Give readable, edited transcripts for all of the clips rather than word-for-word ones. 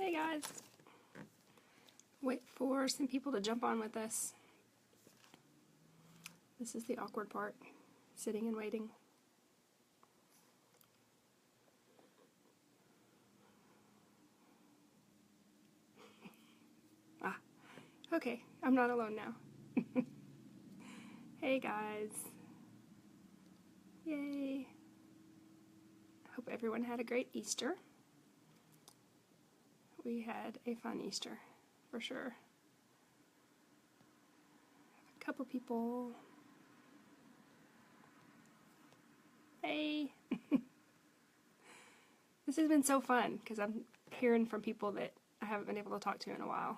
Hey guys. Wait for some people to jump on with us. This is the awkward part, sitting and waiting. Okay, I'm not alone now. Hey guys. Yay. Hope everyone had a great Easter. We had a fun Easter, for sure. A couple people. Hey. This has been so fun because I'm hearing from people that I haven't been able to talk to in a while.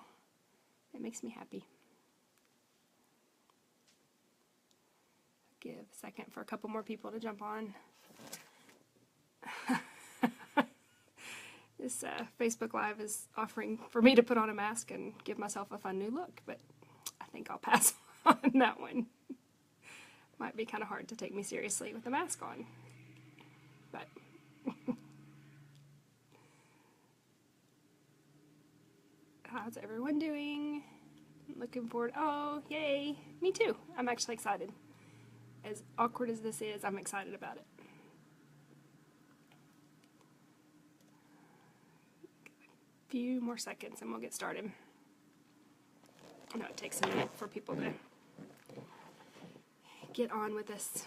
It makes me happy. Give a second for a couple more people to jump on. This Facebook Live is offering for me to put on a mask and give myself a fun new look, but I think I'll pass on that one. Might be kind of hard to take me seriously with the mask on, but how's everyone doing? Looking forward. Oh, yay! Me too. I'm actually excited. As awkward as this is, I'm excited about it. A few more seconds and we'll get started. I know it takes a minute for people to get on with this.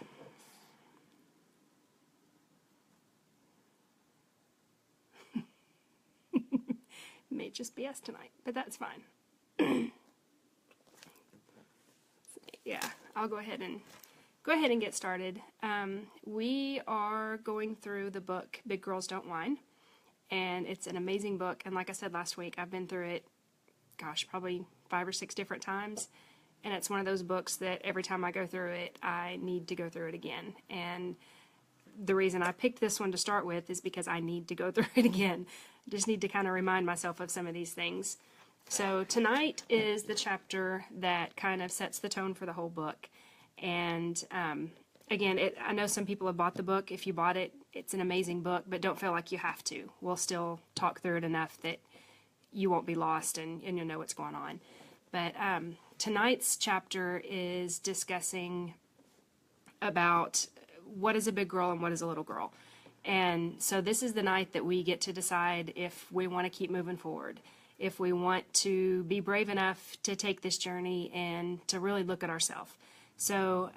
May just be us tonight, but that's fine. Yeah, I'll go ahead and get started. We are going through the book Big Girls Don't Whine, and it's an amazing book. And like I said last week, I've been through it, gosh, probably 5 or 6 different times. And it's one of those books that every time I go through it, I need to go through it again. And the reason I picked this one to start with is because I need to go through it again. I just need to kind of remind myself of some of these things. So tonight is the chapter that kind of sets the tone for the whole book. And again, I know some people have bought the book. If you bought it, it's an amazing book, but don't feel like you have to. We'll still talk through it enough that you won't be lost and you'll know what's going on. But tonight's chapter is discussing about what is a big girl and what is a little girl. And so this is the night that we get to decide if we want to keep moving forward, if we want to be brave enough to take this journey and to really look at ourselves. So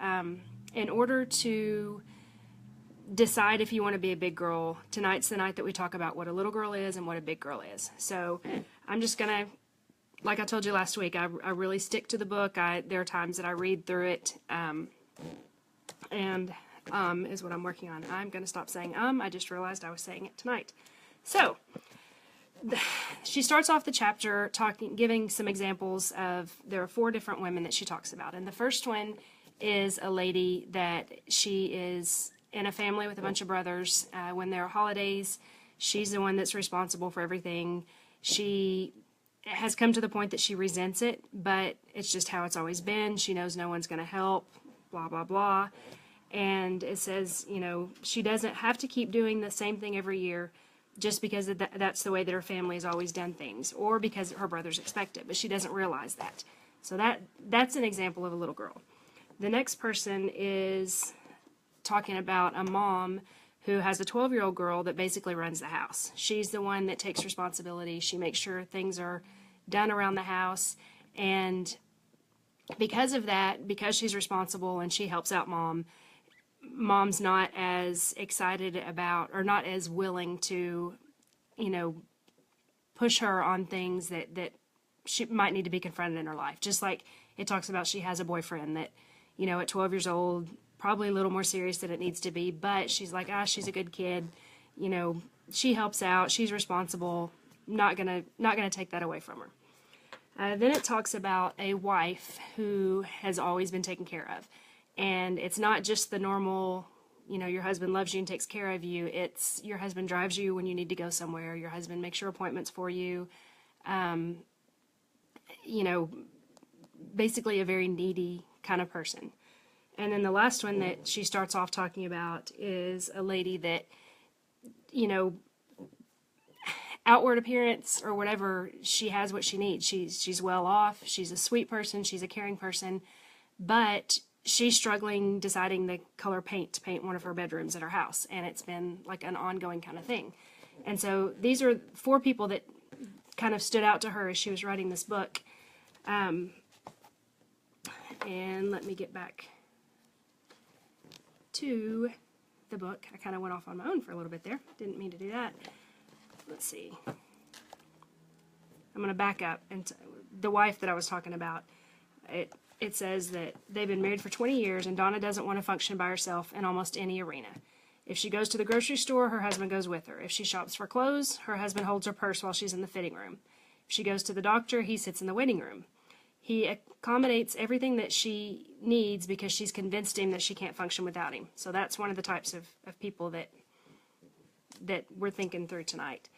in order to decide if you want to be a big girl, tonight's the night that we talk about what a little girl is and what a big girl is. So I'm just going to, like I told you last week, I really stick to the book. There are times that I read through it, and is what I'm working on. I'm going to stop saying I just realized I was saying it tonight. So she starts off the chapter giving some examples of, there are 4 different women that she talks about. And the first one is a lady that she is in a family with a bunch of brothers. When there are holidays, she's the one that's responsible for everything. She has come to the point that she resents it, but it's just how it's always been. She knows no one's going to help, blah, blah, blah. And it says, you know, she doesn't have to keep doing the same thing every year just because that's the way that her family has always done things, or because her brothers expect it, but she doesn't realize that. So that's an example of a little girl. The next person is talking about a mom who has a 12-year-old girl that basically runs the house. She's the one that takes responsibility. She makes sure things are done around the house, and because of that, because she's responsible and she helps out mom's not as excited about, or not as willing to, you know, push her on things that she might need to be confronted in her life. Just like it talks about, she has a boyfriend that, you know, at 12 years old, probably a little more serious than it needs to be, but she's like, she's a good kid, you know, she helps out, she's responsible, not gonna take that away from her. Then it talks about a wife who has always been taken care of. And it's not just the normal, you know, your husband loves you and takes care of you. It's your husband drives you when you need to go somewhere. Your husband makes your appointments for you. You know, basically a very needy kind of person. And then the last one that she starts off talking about is a lady that, you know, outward appearance or whatever, she has what she needs. She's well off. She's a sweet person. She's a caring person, but she's struggling deciding the color paint to paint one of her bedrooms at her house, and it's been like an ongoing kind of thing. And so these are 4 people that kind of stood out to her as she was writing this book. And let me get back to the book. I kind of went off on my own for a little bit there. Didn't mean to do that. Let's see. I'm going to back up. And the wife that I was talking about, it says that they've been married for 20 years, and Donna doesn't want to function by herself in almost any arena. If she goes to the grocery store, her husband goes with her. If she shops for clothes, her husband holds her purse while she's in the fitting room. If she goes to the doctor, he sits in the waiting room. He accommodates everything that she needs because she's convinced him that she can't function without him. So that's one of the types of people that we're thinking through tonight.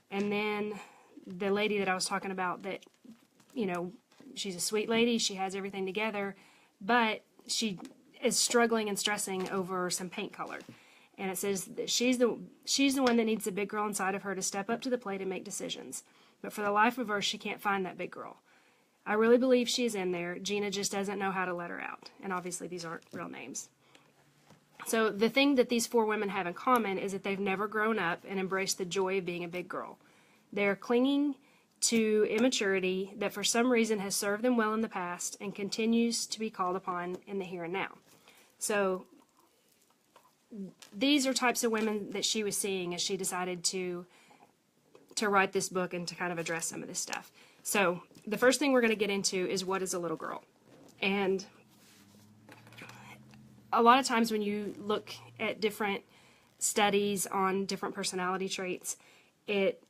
And then the lady that I was talking about, that, you know, she's a sweet lady, she has everything together, but she is struggling and stressing over some paint color. And it says that she's the one that needs the big girl inside of her to step up to the plate and make decisions. But for the life of her, she can't find that big girl. I really believe she's in there. Gina just doesn't know how to let her out. And obviously these aren't real names. So the thing that these 4 women have in common is that they've never grown up and embraced the joy of being a big girl. They're clinging to immaturity that for some reason has served them well in the past and continues to be called upon in the here and now. So these are types of women that she was seeing as she decided to write this book and to kind of address some of this stuff. So the first thing we're going to get into is, what is a little girl? And a lot of times when you look at different studies on different personality traits, it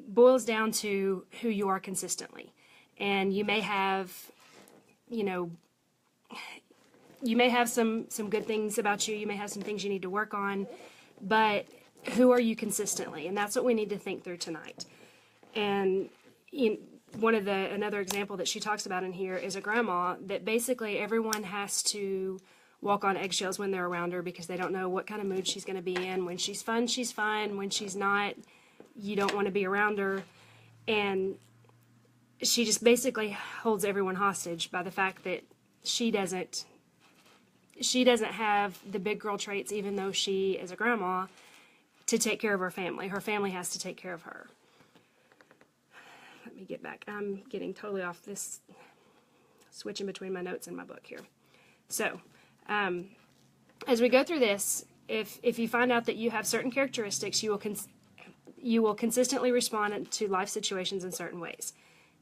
boils down to who you are consistently. And you may have, you know, you may have some good things about you. You may have some things you need to work on, but who are you consistently? And that's what we need to think through tonight. And another example that she talks about in here is a grandma that basically everyone has to walk on eggshells when they're around her because they don't know what kind of mood she's going to be in. When she's fun, she's fine. When she's not, you don't want to be around her. And she just basically holds everyone hostage by the fact that she doesn't have the big girl traits, even though she is a grandma, to take care of her family. Her family has to take care of her. Let me get back. I'm getting totally off this, switching between my notes and my book here. So, as we go through this, if you find out that you have certain characteristics, you will consistently respond to life situations in certain ways.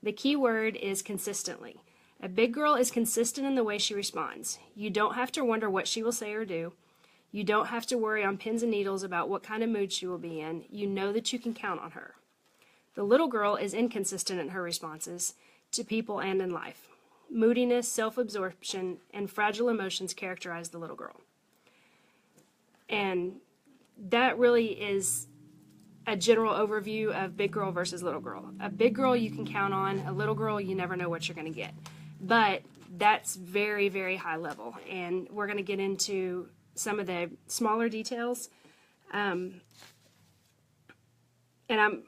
The key word is consistently. A big girl is consistent in the way she responds. You don't have to wonder what she will say or do. You don't have to worry on pins and needles about what kind of mood she will be in. You know that you can count on her. The little girl is inconsistent in her responses to people and in life. Moodiness, self-absorption, and fragile emotions characterize the little girl. And that really is a general overview of big girl versus little girl. A big girl you can count on. A little girl, you never know what you're going to get. But that's very, very high level. And we're going to get into some of the smaller details. And I'm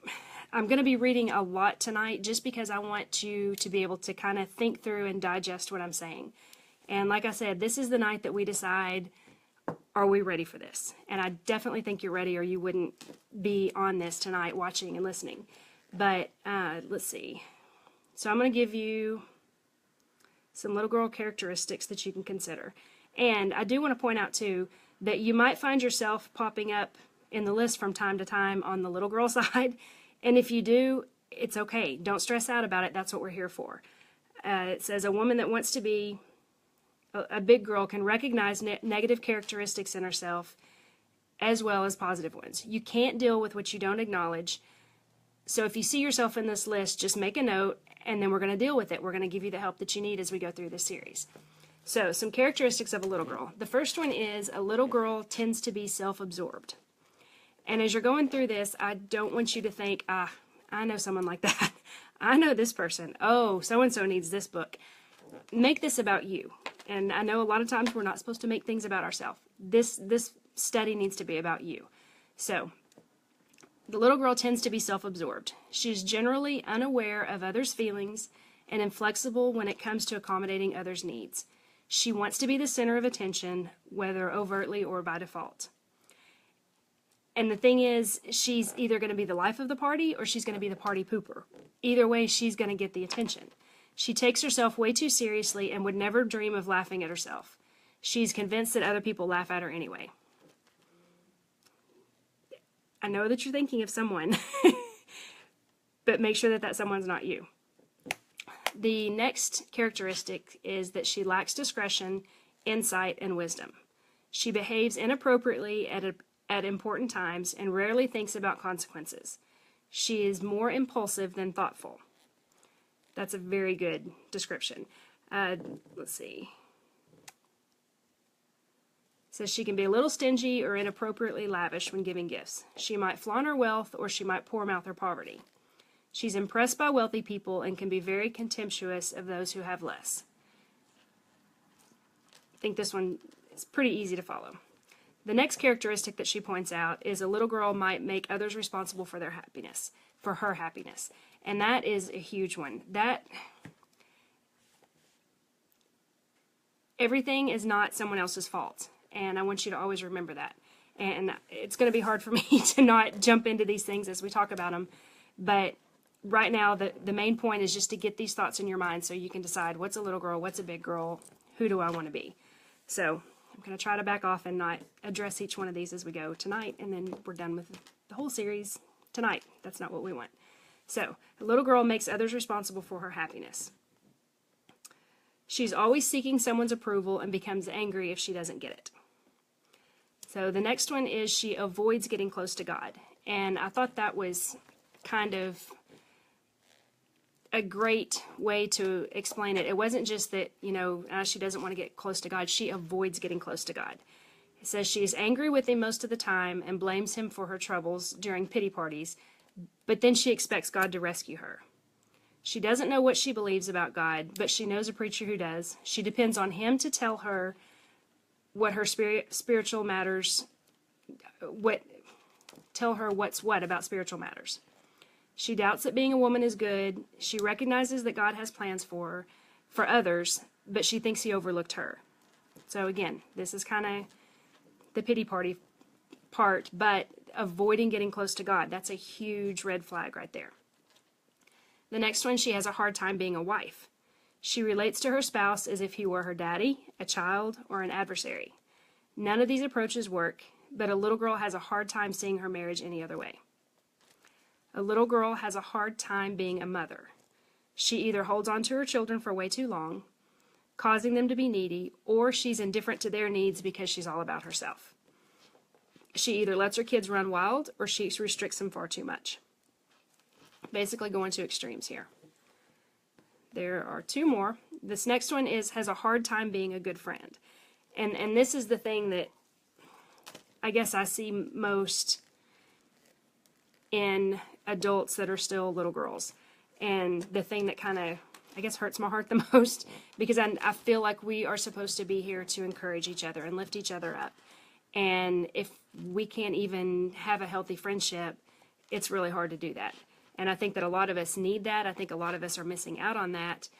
going to be reading a lot tonight just because I want you to be able to kind of think through and digest what I'm saying. And like I said, this is the night that we decide, are we ready for this? And I definitely think you're ready, or you wouldn't be on this tonight watching and listening. But let's see. So I'm going to give you some little girl characteristics that you can consider. And I do want to point out, too, that you might find yourself popping up in the list from time to time on the little girl side. And if you do, it's okay. Don't stress out about it. That's what we're here for. It says a woman that wants to be a big girl can recognize negative characteristics in herself as well as positive ones. You can't deal with what you don't acknowledge. So if you see yourself in this list, just make a note, and then we're going to deal with it. We're going to give you the help that you need as we go through this series. So some characteristics of a little girl. The first one is a little girl tends to be self-absorbed. And as you're going through this, I don't want you to think, I know someone like that. I know this person. Oh, so-and-so needs this book. Make this about you. And I know a lot of times we're not supposed to make things about ourselves. This study needs to be about you. So, The little girl tends to be self-absorbed. She is generally unaware of others' feelings and inflexible when it comes to accommodating others' needs. She wants to be the center of attention, whether overtly or by default. And the thing is, she's either going to be the life of the party or she's going to be the party pooper. Either way, she's going to get the attention. She takes herself way too seriously and would never dream of laughing at herself. She's convinced that other people laugh at her anyway. I know that you're thinking of someone, but make sure that that someone's not you. The next characteristic is that she lacks discretion, insight, and wisdom. She behaves inappropriately at important times and rarely thinks about consequences. She is more impulsive than thoughtful. That's a very good description. Let's see. It says she can be a little stingy or inappropriately lavish when giving gifts. She might flaunt her wealth or she might poor mouth her poverty. She's impressed by wealthy people and can be very contemptuous of those who have less. I think this one is pretty easy to follow. The next characteristic that she points out is a little girl might make others responsible for their happiness, for her happiness. And that is a huge one. Everything is not someone else's fault. And I want you to always remember that. And it's going to be hard for me to not jump into these things as we talk about them. But right now, the main point is just to get these thoughts in your mind so you can decide what's a little girl, what's a big girl, who do I want to be. So I'm going to try to back off and not address each one of these as we go tonight, and then we're done with the whole series tonight. That's not what we want. So, a little girl makes others responsible for her happiness. She's always seeking someone's approval and becomes angry if she doesn't get it. So the next one is she avoids getting close to God. And I thought that was kind of a great way to explain it. It wasn't just that, she doesn't want to get close to God. She avoids getting close to God. It says she is angry with him most of the time and blames him for her troubles during pity parties, but then she expects God to rescue her. She doesn't know what she believes about God, but she knows a preacher who does. She depends on him to tell her what her spiritual matters, tell her what's what about spiritual matters. She doubts that being a woman is good. She recognizes that God has plans for others, but she thinks he overlooked her. So again, this is kind of the pity party part, but avoiding getting close to God, that's a huge red flag right there. The next one, she has a hard time being a wife. She relates to her spouse as if he were her daddy, a child, or an adversary. None of these approaches work, but a little girl has a hard time seeing her marriage any other way. A little girl has a hard time being a mother. She either holds on to her children for way too long, causing them to be needy, or she's indifferent to their needs because she's all about herself. She either lets her kids run wild, or she restricts them far too much. Basically going to extremes here. There are two more. This next one has a hard time being a good friend. And this is the thing that I guess I see most in adults that are still little girls. And the thing that kind of, I guess, hurts my heart the most, because I feel like we are supposed to be here to encourage each other and lift each other up. And if we can't even have a healthy friendship, it's really hard to do that. And I think that a lot of us need that. I think a lot of us are missing out on that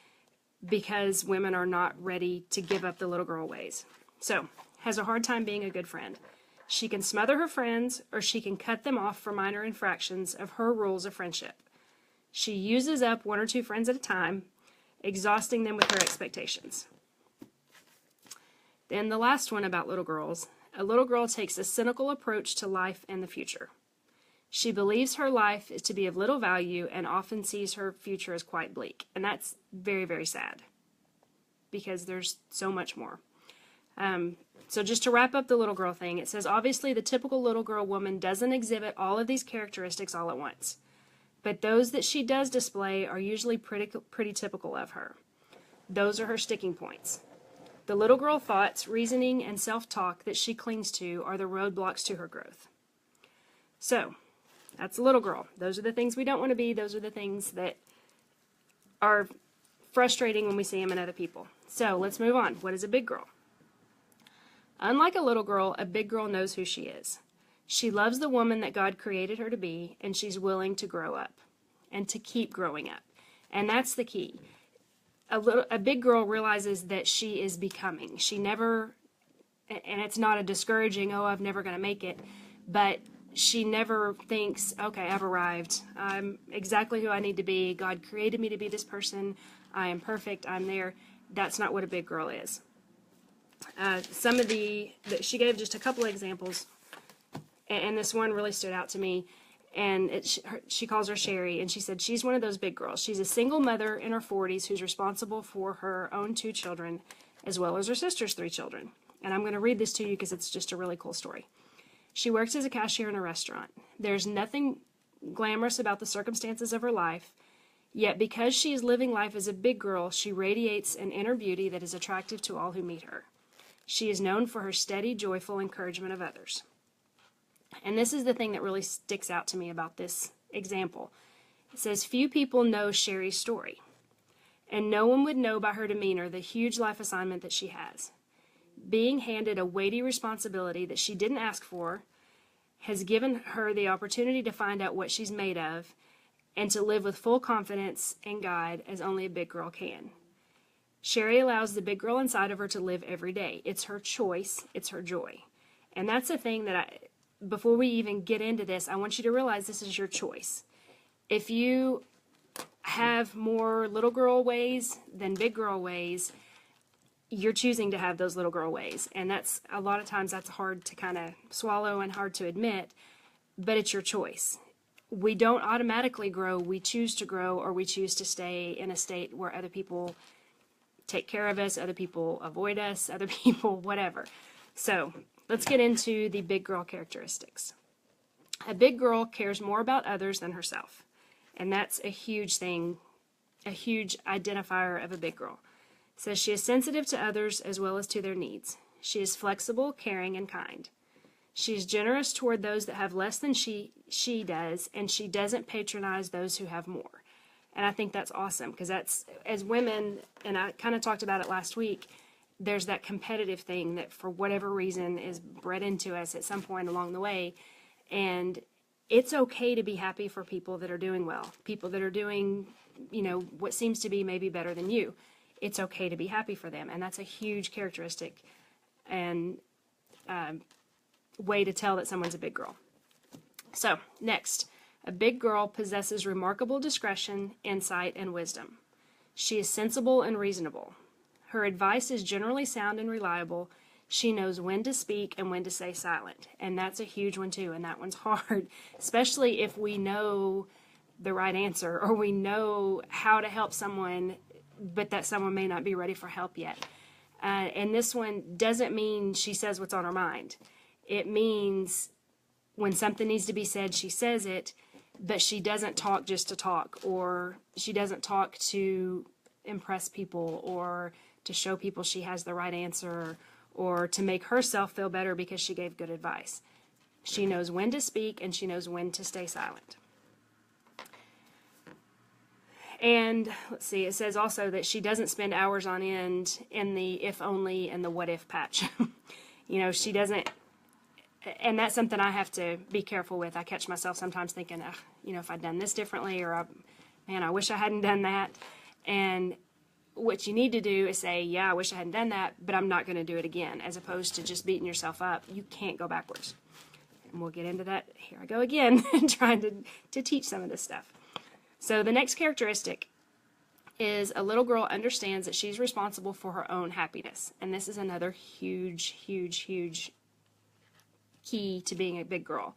because women are not ready to give up the little girl ways. So, has a hard time being a good friend. She can smother her friends, or she can cut them off for minor infractions of her rules of friendship. She uses up one or two friends at a time, exhausting them with her expectations. Then the last one about little girls. A little girl takes a cynical approach to life and the future. She believes her life is to be of little value and often sees her future as quite bleak. And that's very, very sad because there's so much more. So just to wrap up the little girl thing, it says, obviously the typical little girl woman doesn't exhibit all of these characteristics all at once. But those that she does display are usually pretty typical of her. Those are her sticking points. The little girl thoughts, reasoning, and self-talk that she clings to are the roadblocks to her growth. So, that's a little girl. Those are the things we don't want to be. Those are the things that are frustrating when we see them in other people. So, let's move on. What is a big girl? Unlike a little girl, a big girl knows who she is. She loves the woman that God created her to be, and she's willing to grow up and to keep growing up. And that's the key. A big girl realizes that she is becoming. She never, and it's not a discouraging, oh, I'm never going to make it, but she never thinks, okay, I've arrived. I'm exactly who I need to be. God created me to be this person. I am perfect. I'm there. That's not what a big girl is. She gave just a couple of examples, and this one really stood out to me. And she calls her Sherry, and she said she's one of those big girls. She's a single mother in her 40s who's responsible for her own 2 children, as well as her sister's 3 children. And I'm going to read this to you because it's just a really cool story. She works as a cashier in a restaurant. There's nothing glamorous about the circumstances of her life, yet because she is living life as a big girl, she radiates an inner beauty that is attractive to all who meet her. She is known for her steady, joyful encouragement of others. And this is the thing that really sticks out to me about this example. It says, few people know Sherry's story, and no one would know by her demeanor the huge life assignment that she has. Being handed a weighty responsibility that she didn't ask for has given her the opportunity to find out what she's made of and to live with full confidence in God as only a big girl can. Sherry allows the big girl inside of her to live every day. It's her choice. It's her joy. And that's the thing that before we even get into this, I want you to realize this is your choice. If you have more little girl ways than big girl ways, you're choosing to have those little girl ways. And that's a lot of times that's hard to kind of swallow and hard to admit, but it's your choice. We don't automatically grow. We choose to grow, or we choose to stay in a state where other people take care of us, other people avoid us, other people, whatever. So let's get into the big girl characteristics. A big girl cares more about others than herself. And that's a huge thing, a huge identifier of a big girl. It says she is sensitive to others as well as to their needs. She is flexible, caring, and kind. She is generous toward those that have less than she does, and she doesn't patronize those who have more. And I think that's awesome, because that's, as women, and I kind of talked about it last week, there's that competitive thing that for whatever reason is bred into us at some point along the way. And it's okay to be happy for people that are doing well, people that are doing, what seems to be maybe better than you. It's okay to be happy for them. And that's a huge characteristic and way to tell that someone's a big girl. So, next, a big girl possesses remarkable discretion, insight, and wisdom. She is sensible and reasonable. Her advice is generally sound and reliable. She knows when to speak and when to stay silent. And that's a huge one too, and that one's hard, especially if we know the right answer or we know how to help someone, but that someone may not be ready for help yet. And this one doesn't mean she says what's on her mind. It means when something needs to be said, she says it, but she doesn't talk just to talk, or she doesn't talk to impress people or to show people she has the right answer or to make herself feel better because she gave good advice. She knows when to speak and she knows when to stay silent. And let's see, it says also that she doesn't spend hours on end in the if only and the what if patch. She doesn't, and that's something I have to be careful with. I catch myself sometimes thinking, if I'd done this differently, or I wish I hadn't done that. And what you need to do is say, yeah, I wish I hadn't done that, but I'm not going to do it again, as opposed to just beating yourself up. You can't go backwards. And we'll get into that. Here I go again, trying to teach some of this stuff. So the next characteristic is a little girl understands that she's responsible for her own happiness. And this is another huge, huge, huge key to being a big girl.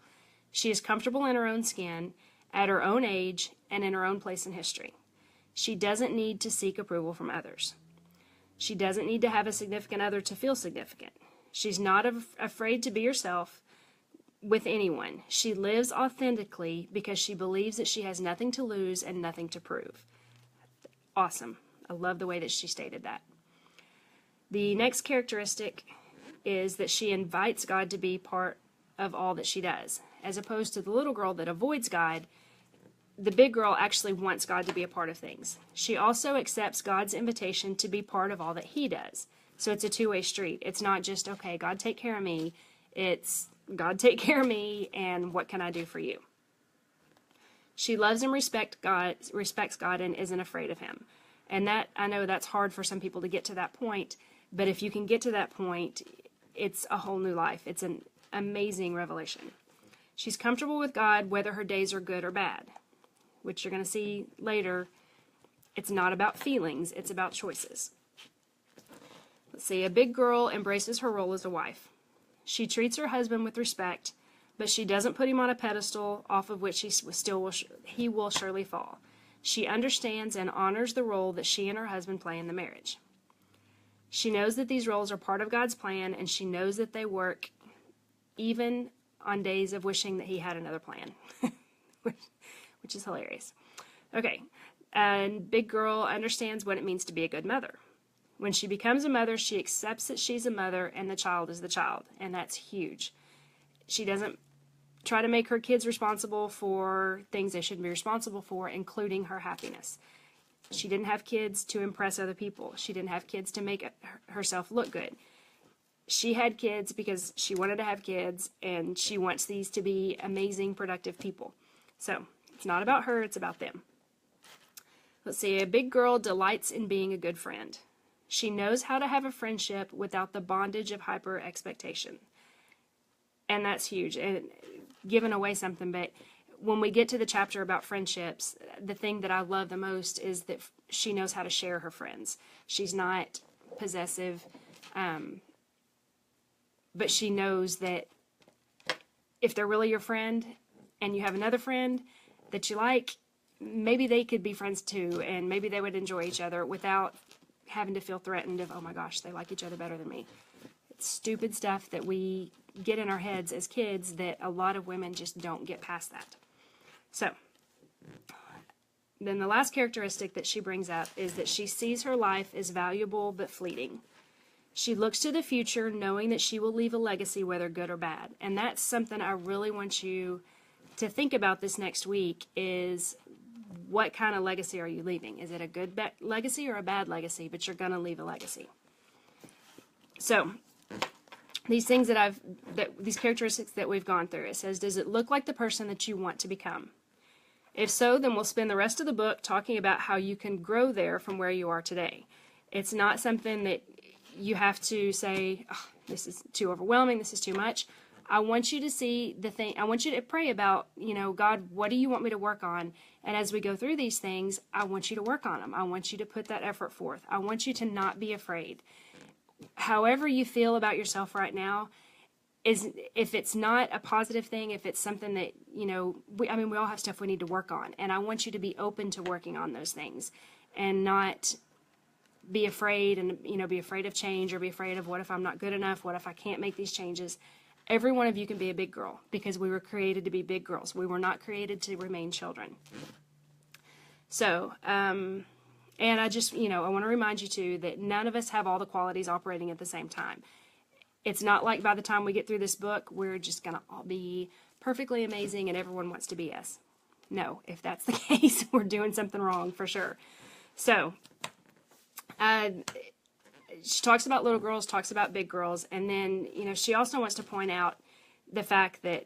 She is comfortable in her own skin, at her own age, and in her own place in history. She doesn't need to seek approval from others. She doesn't need to have a significant other to feel significant. She's not afraid to be herself with anyone. She lives authentically because she believes that she has nothing to lose and nothing to prove. Awesome. I love the way that she stated that. The next characteristic is that she invites God to be part of all that she does. As opposed to the little girl that avoids God, the big girl actually wants God to be a part of things. She also accepts God's invitation to be part of all that he does. So it's a two-way street. It's not just, okay, God, take care of me. It's, God take care of me, and what can I do for you? She loves and respects God and isn't afraid of him. And that, I know that's hard for some people to get to that point, but if you can get to that point, it's a whole new life. It's an amazing revelation. She's comfortable with God, whether her days are good or bad, which you're going to see later. It's not about feelings, it's about choices. Let's see, a big girl embraces her role as a wife. She treats her husband with respect, but she doesn't put him on a pedestal off of which he will surely fall. She understands and honors the role that she and her husband play in the marriage. She knows that these roles are part of God's plan, and she knows that they work even on days of wishing that he had another plan, which is hilarious. Okay, and big girl understands what it means to be a good mother. When she becomes a mother, she accepts that she's a mother and the child is the child, and that's huge. She doesn't try to make her kids responsible for things they shouldn't be responsible for, including her happiness. She didn't have kids to impress other people. She didn't have kids to make herself look good. She had kids because she wanted to have kids, and she wants these to be amazing, productive people. So it's not about her, it's about them. Let's see, a big girl delights in being a good friend. She knows how to have a friendship without the bondage of hyper expectation. And that's huge. And giving away something, but when we get to the chapter about friendships, the thing that I love the most is that she knows how to share her friends. She's not possessive, but she knows that if they're really your friend and you have another friend that you like, maybe they could be friends too, and maybe they would enjoy each other without having to feel threatened of, oh my gosh, they like each other better than me. It's stupid stuff that we get in our heads as kids that a lot of women just don't get past that. So, then the last characteristic that she brings up is that she sees her life as valuable but fleeting. She looks to the future knowing that she will leave a legacy, whether good or bad. And that's something I really want you to think about this next week is what kind of legacy are you leaving? Is it a good legacy or a bad legacy? But you're going to leave a legacy. So, these things these characteristics that we've gone through, it says, does it look like the person that you want to become? If so, then we'll spend the rest of the book talking about how you can grow there from where you are today. It's not something that you have to say, oh, this is too overwhelming, this is too much. I want you to see the thing, I want you to pray about, God, what do you want me to work on? And as we go through these things, I want you to work on them. I want you to put that effort forth. I want you to not be afraid. However you feel about yourself right now, if it's not a positive thing, if it's something that, we all have stuff we need to work on. And I want you to be open to working on those things and not be afraid and, be afraid of change or be afraid of what if I'm not good enough? What if I can't make these changes? Every one of you can be a big girl because we were created to be big girls. We were not created to remain children. So, and I just, I want to remind you too that none of us have all the qualities operating at the same time. It's not like by the time we get through this book, we're just going to all be perfectly amazing and everyone wants to be us. No, if that's the case, we're doing something wrong for sure. So, she talks about little girls, talks about big girls, and then, she also wants to point out the fact that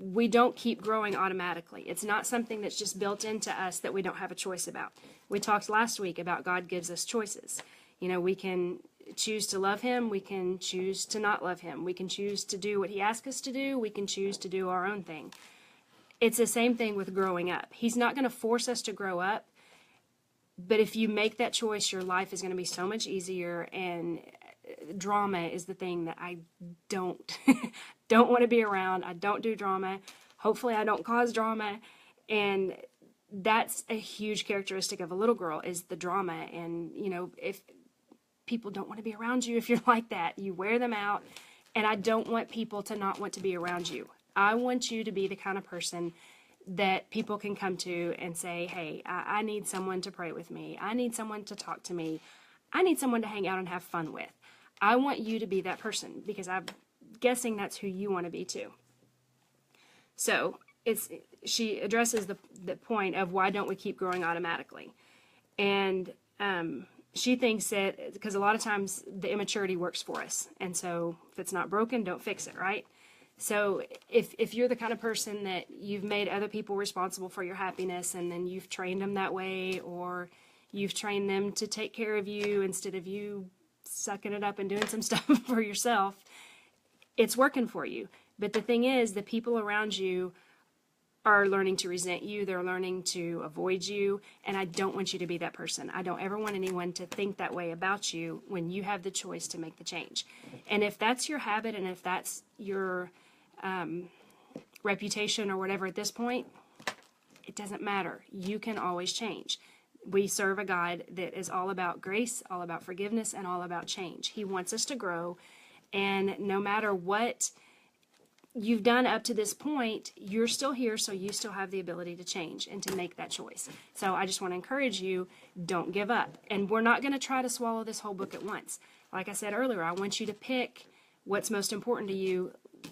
we don't keep growing automatically. It's not something that's just built into us that we don't have a choice about. We talked last week about God gives us choices. We can choose to love him. We can choose to not love him. We can choose to do what he asks us to do. We can choose to do our own thing. It's the same thing with growing up. He's not going to force us to grow up. But if you make that choice, your life is going to be so much easier, and drama is the thing that I don't want to be around. I don't do drama. Hopefully I don't cause drama. And that's a huge characteristic of a little girl is the drama. And, if people don't want to be around you, if you're like that, you wear them out. And I don't want people to not want to be around you. I want you to be the kind of person that people can come to and say, hey, I need someone to pray with me. I need someone to talk to me. I need someone to hang out and have fun with. I want you to be that person because I'm guessing that's who you want to be too. So she addresses the point of why don't we keep growing automatically. And she thinks that because a lot of times the immaturity works for us. And so if it's not broken, don't fix it, right? So if you're the kind of person that you've made other people responsible for your happiness, and then you've trained them that way, or you've trained them to take care of you instead of you sucking it up and doing some stuff for yourself, it's working for you. But the thing is, the people around you are learning to resent you. They're learning to avoid you. And I don't want you to be that person. I don't ever want anyone to think that way about you when you have the choice to make the change. And if that's your habit, and if that's your reputation or whatever at this point, it doesn't matter. You can always change. We serve a God that is all about grace, all about forgiveness, and all about change. He wants us to grow. And no matter what you've done up to this point, you're still here, so you still have the ability to change and to make that choice. So I just want to encourage you, don't give up. And we're not going to try to swallow this whole book at once. Like I said earlier, I want you to pick what's most important to you.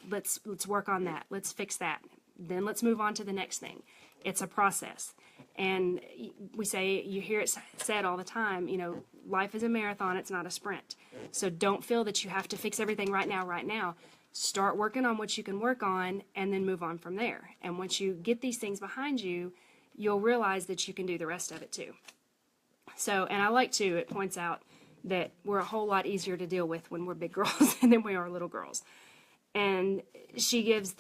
Let's work on that. Let's fix that. Then let's move on to the next thing. It's a process. And we say, you hear it said all the time, life is a marathon, it's not a sprint. So don't feel that you have to fix everything right now. Start working on what you can work on, and then move on from there. And once you get these things behind you, you'll realize that you can do the rest of it too. So, and I like to, it points out that we're a whole lot easier to deal with when we're big girls than we are little girls. And she gives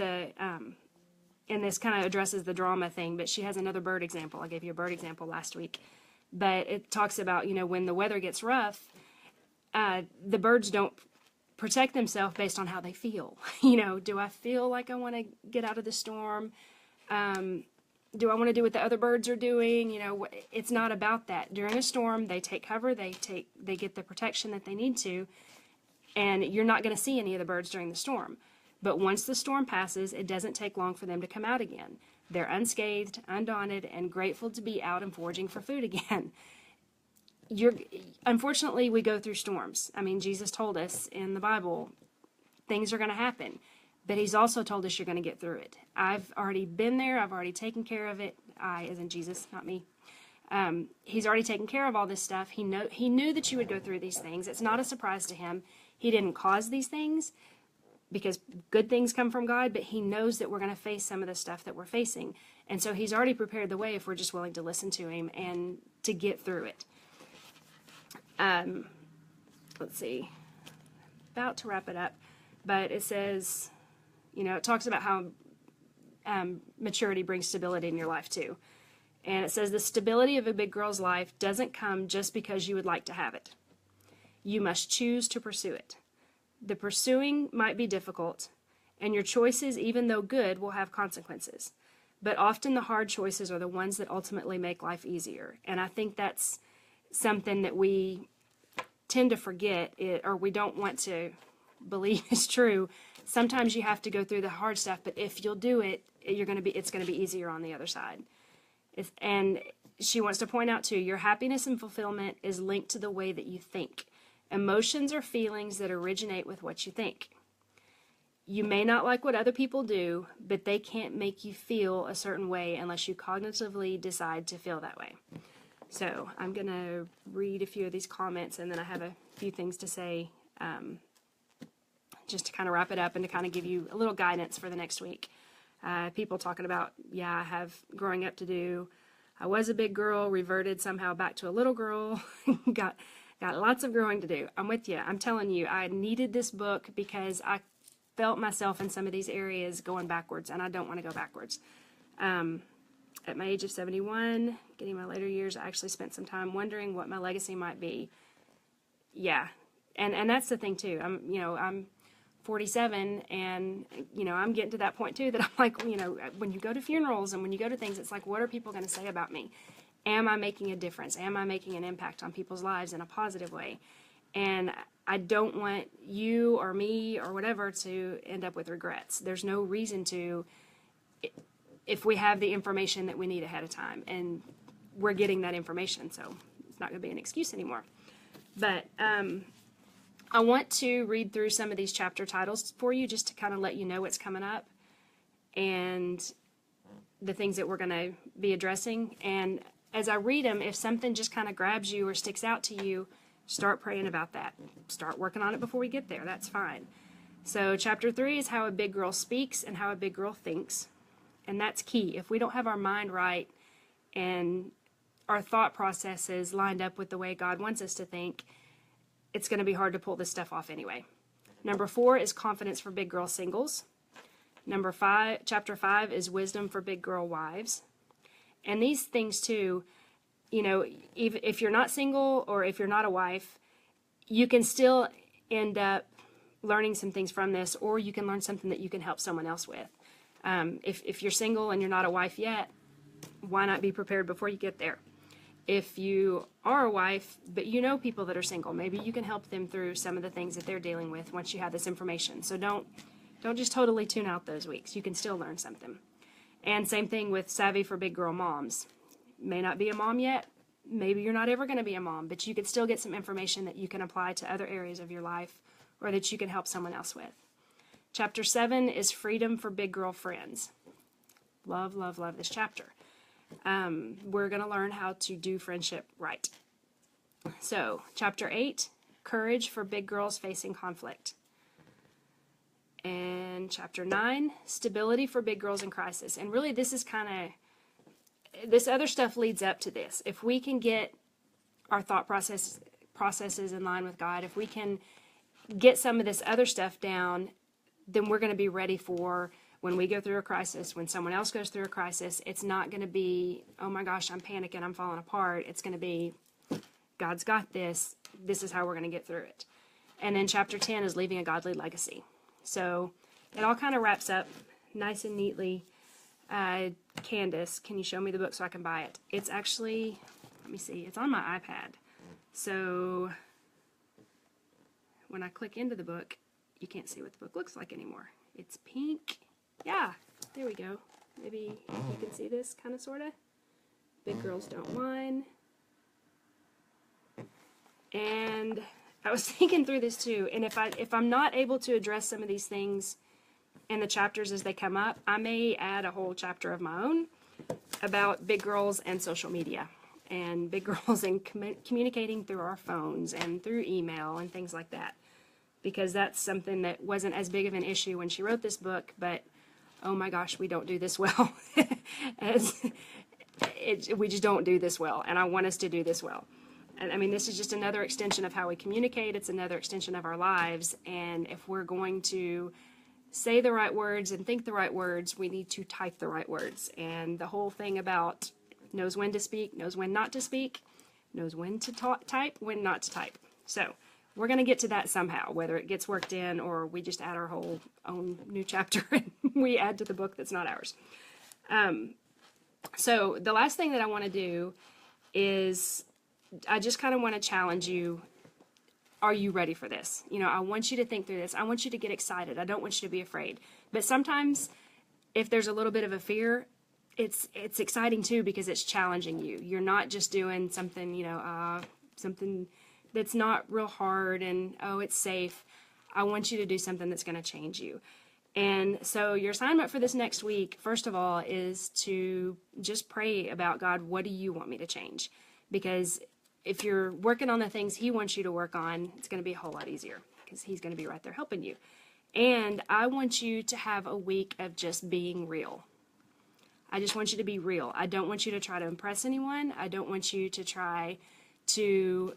and this kind of addresses the drama thing, but she has another bird example. I gave you a bird example last week. But it talks about, when the weather gets rough, the birds don't protect themselves based on how they feel. Do I feel like I want to get out of the storm? Do I want to do what the other birds are doing? It's not about that. During a storm, they take cover, they get the protection that they need to, and you're not going to see any of the birds during the storm. But once the storm passes, it doesn't take long for them to come out again. They're unscathed, undaunted, and grateful to be out and foraging for food again. Unfortunately, we go through storms. I mean, Jesus told us in the Bible, things are going to happen. But he's also told us you're going to get through it. I've already been there. I've already taken care of it. I, as in Jesus, not me. He's already taken care of all this stuff. He knew that you would go through these things. It's not a surprise to him. He didn't cause these things, because good things come from God, but he knows that we're going to face some of the stuff that we're facing. And so he's already prepared the way if we're just willing to listen to him and to get through it. Let's see. About to wrap it up. But it says, it talks about how maturity brings stability in your life too. And it says the stability of a big girl's life doesn't come just because you would like to have it. You must choose to pursue it. The pursuing might be difficult, and your choices, even though good, will have consequences. But often the hard choices are the ones that ultimately make life easier. And I think that's something that we tend to forget, or we don't want to believe is true. Sometimes you have to go through the hard stuff, but if you'll do it, it's going to be easier on the other side. And she wants to point out too, your happiness and fulfillment is linked to the way that you think. Emotions are feelings that originate with what you think. You may not like what other people do, but they can't make you feel a certain way unless you cognitively decide to feel that way. So I'm going to read a few of these comments, and then I have a few things to say just to kind of wrap it up and to kind of give you a little guidance for the next week. People talking about, I have growing up to do. I was a big girl, reverted somehow back to a little girl, got lots of growing to do. I'm with you. I'm telling you, I needed this book because I felt myself in some of these areas going backwards, and I don't want to go backwards. At my age of 71, getting my later years, I actually spent some time wondering what my legacy might be. Yeah, and that's the thing too. I'm 47, and I'm getting to that point too that I'm like, when you go to funerals and when you go to things, it's like, what are people going to say about me? Am I making a difference? Am I making an impact on people's lives in a positive way? And I don't want you or me or whatever to end up with regrets. There's no reason to, if we have the information that we need ahead of time, and we're getting that information, so it's not going to be an excuse anymore. But I want to read through some of these chapter titles for you just to kind of let you know what's coming up and the things that we're going to be addressing. And as I read them, if something just kind of grabs you or sticks out to you, start praying about that. Start working on it before we get there. That's fine. So chapter 3 is how a big girl speaks and how a big girl thinks. And that's key. If we don't have our mind right and our thought processes lined up with the way God wants us to think, it's going to be hard to pull this stuff off anyway. Number 4 is confidence for big girl singles. Chapter 5 is wisdom for big girl wives. And these things too, you know, if you're not single or if you're not a wife, you can still end up learning some things from this, or you can learn something that you can help someone else with. If you're single and you're not a wife yet, why not be prepared before you get there? If you are a wife, but you know people that are single, maybe you can help them through some of the things that they're dealing with once you have this information. So don't just totally tune out those weeks. You can still learn something. And same thing with Savvy for Big Girl Moms. May not be a mom yet. Maybe you're not ever going to be a mom, but you could still get some information that you can apply to other areas of your life or that you can help someone else with. Chapter 7 is freedom for big girl friends. Love, love, love this chapter. We're going to learn how to do friendship right. So, chapter 8, courage for big girls facing conflict. And chapter 9, stability for big girls in crisis. And really this is this other stuff leads up to this. If we can get our thought processes in line with God, if we can get some of this other stuff down, then we're going to be ready for when we go through a crisis, when someone else goes through a crisis. It's not going to be, oh my gosh, I'm panicking, I'm falling apart. It's going to be, God's got this. This is how we're going to get through it. And then chapter 10 is leaving a godly legacy. So it all kind of wraps up nice and neatly. Candace, can you show me the book so I can buy it? It's actually, let me see, it's on my iPad. So when I click into the book, you can't see what the book looks like anymore. It's pink. Yeah, there we go. Maybe you can see this kind of, sort of. Big Girls Don't Whine. And I was thinking through this too, and if I'm not able to address some of these things in the chapters as they come up, I may add a whole chapter of my own about big girls and social media, and big girls and communicating through our phones and through email and things like that, because that's something that wasn't as big of an issue when she wrote this book, but oh my gosh, we don't do this well. We just don't do this well, and I want us to do this well. And I mean, this is just another extension of how we communicate. It's another extension of our lives, and if we're going to say the right words and think the right words, we need to type the right words. And the whole thing about knows when to speak, knows when not to speak, knows when to type, when not to type. So we're going to get to that somehow, whether it gets worked in or we just add our whole own new chapter and we add to the book that's not ours. So the last thing that I want to do is I just kind of want to challenge you. Are you ready for this? You know, I want you to think through this. I want you to get excited. I don't want you to be afraid. But sometimes if there's a little bit of a fear, it's exciting too, because it's challenging you. You're not just doing something, you know, something that's not real hard and, oh, it's safe. I want you to do something that's going to change you. And so your assignment for this next week, first of all, is to just pray about, God, what do you want me to change? Because if you're working on the things he wants you to work on, it's going to be a whole lot easier because he's going to be right there helping you. And I want you to have a week of just being real. I just want you to be real. I don't want you to try to impress anyone. I don't want you to try to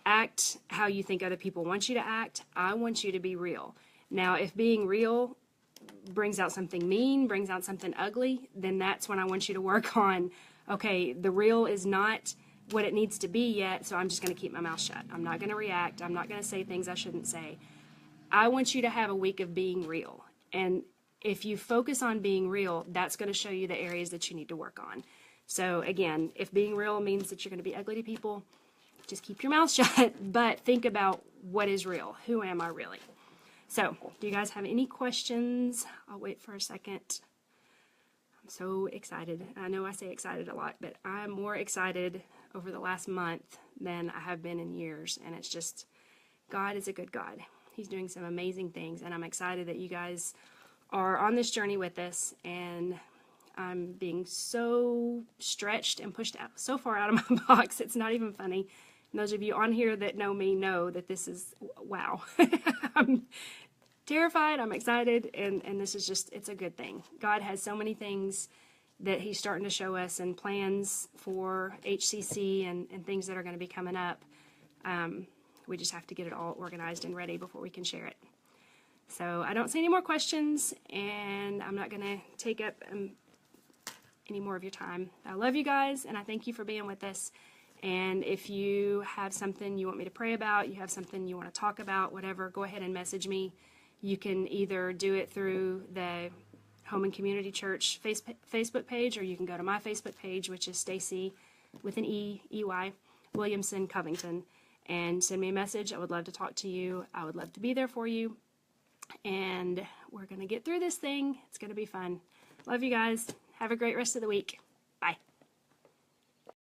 act how you think other people want you to act. I want you to be real. Now, if being real brings out something mean, brings out something ugly, then that's when I want you to work on, okay, the real is not what it needs to be yet, so I'm just going to keep my mouth shut. I'm not going to react. I'm not going to say things I shouldn't say. I want you to have a week of being real. And if you focus on being real, that's going to show you the areas that you need to work on. So again, if being real means that you're going to be ugly to people, just keep your mouth shut, but think about what is real. Who am I really? So, do you guys have any questions? I'll wait for a second. I'm so excited. I know I say excited a lot, but I'm more excited over the last month than I have been in years. And it's just, God is a good God. He's doing some amazing things. And I'm excited that you guys are on this journey with us. And I'm being so stretched and pushed out so far out of my box. It's not even funny. And those of you on here that know me know that this is, wow. I'm terrified, I'm excited, and this is just, it's a good thing. God has so many things that he's starting to show us, and plans for HCC and things that are going to be coming up. We just have to get it all organized and ready before we can share it. So I don't see any more questions, and I'm not going to take up any more of your time. I love you guys, and I thank you for being with us. And if you have something you want me to pray about, you have something you want to talk about, whatever, go ahead and message me. You can either do it through the Home and Community Church Facebook page, or you can go to my Facebook page, which is Stacy with an E-Y, Williamson Covington, and send me a message. I would love to talk to you. I would love to be there for you. And we're going to get through this thing. It's going to be fun. Love you guys. Have a great rest of the week.